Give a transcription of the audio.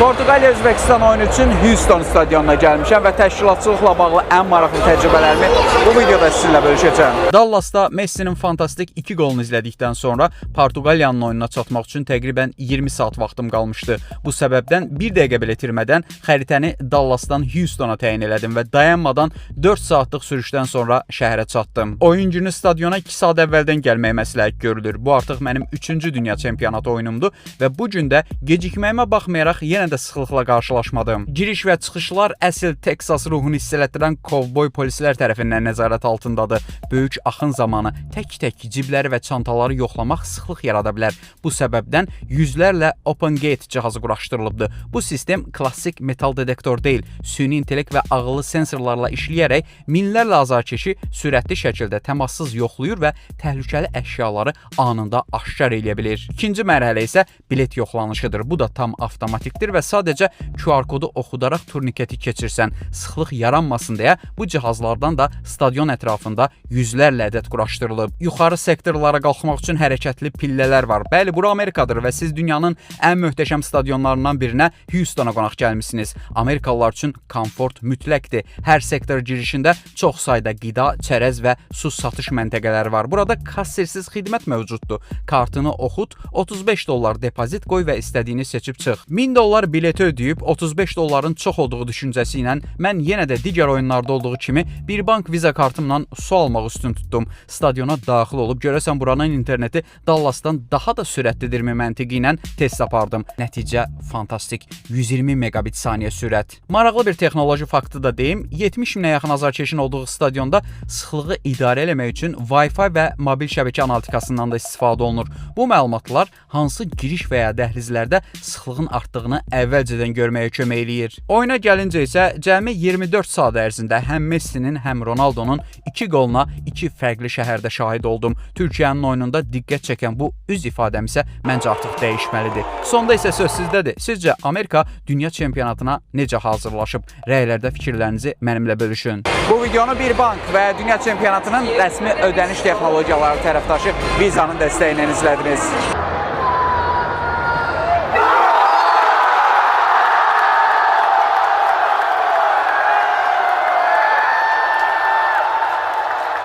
Portuqaliya-Özbəkistan oyunu üçün Houston stadionuna gəlmişəm və təşkilatçılıqla bağlı ən maraqlı təcrübələrimi bu videoda sizinlə bölüşəcəm. Dallasda Messinin fantastik 2 qolunu izlədikdən sonra Portuqaliyanın oyununa çatmaq üçün təqribən 20 saat vaxtım qalmışdı. Bu səbəbdən 1 dəqiqə belə itirmədən xəritəni Dallasdan Houstona təyin elədim və dayanmadan 4 saatlıq sürüşdən sonra şəhərə çatdım. Oyun günü stadiona 2 saat əvvəldən gəlmək məsləhət görülür. Bu artıq mənim 3-cü dünya çempionatı oyunumdur və bu gün də gecikməyimə baxmayaraq yenə də sıxlıqla qarşılaşmadım. Giriş və çıxışlar əsl Texas ruhunu hiss elətdirən kovboy polislər tərəfindən nəzarət altındadır. Böyük axın zamanı tək-tək cibləri və çantaları yoxlamaq sıxlıq yarada bilər. Bu səbəbdən yüzlərlə Open Gate cihazı quraşdırılıbdır. Bu sistem klassik metal detektor deyil, süni intellekt və ağıllı sensorlarla işləyərək minlərlə azarkeşi sürətli şəkildə təmassız yoxlayır və təhlükəli əşyaları anında aşkar eləyə bilir. İkinci mərhələ isə bilet yoxlanışıdır. Bu da tam avtomatikdir və sadəcə QR kodu oxudaraq turniketi keçirsən. Sıxlıq yaranmasın deyə bu cihazlardan da stadion ətrafında yüzlərlə ədəd quraşdırılıb. Yuxarı sektorlara qalxmaq üçün hərəkətli pillələr var. Bəli, bura Amerikadır və siz dünyanın ən möhtəşəm stadionlarından birinə Houstona qonaq gəlmisiniz. Amerikalılar üçün komfort mütləqdir. Hər sektor girişində çox sayda qida, çərəz və su satış məntəqələri var. Burada kassersiz xidmət mövcuddur. Kartını oxut, $35 depozit qoy və istədiyini seçib çıx. $1000 bileti ödəyib $35 çox olduğu düşüncəsi ilə mən yenə də digər oyunlarda olduğu kimi bir bank viza kartımla su almaq üstün tutdum. Stadiona daxil olub görəsən buranın interneti Dallasdan daha da sürətlidirmi məntiqi ilə test apardım. Nəticə fantastik. 120 megabit saniyə sürət. Maraqlı bir texnoloji faktı da deyim. 70 minə yaxın azarkeşin olduğu stadionda sıxlığı idarə etmək üçün Wi-Fi və mobil şəbəkə analitikasından da istifadə olunur. Bu məlumatlar hansı giriş və ya dəhlizlərdə sıxlığın artdığını əvvəlcədən görməyə kömək eləyir. Oyuna gəlincə isə cəmi 24 saat ərzində həm Messinin, həm Ronaldonun 2 qoluna 2 fərqli şəhərdə şahid oldum. Türkiyənin oyununda diqqət çəkən bu üz ifadəm isə məncə artıq dəyişməlidir. Sonda isə söz sizdədir. Sizcə Amerika dünya çempionatına necə hazırlaşıb? Rəylərdə fikirlərinizi mənimlə bölüşün. Bu videonu bir bank və dünya çempionatının rəsmi ödəniş texnologiyaları tərəfdaşı Vizanın dəstəyi ilə izlədiniz.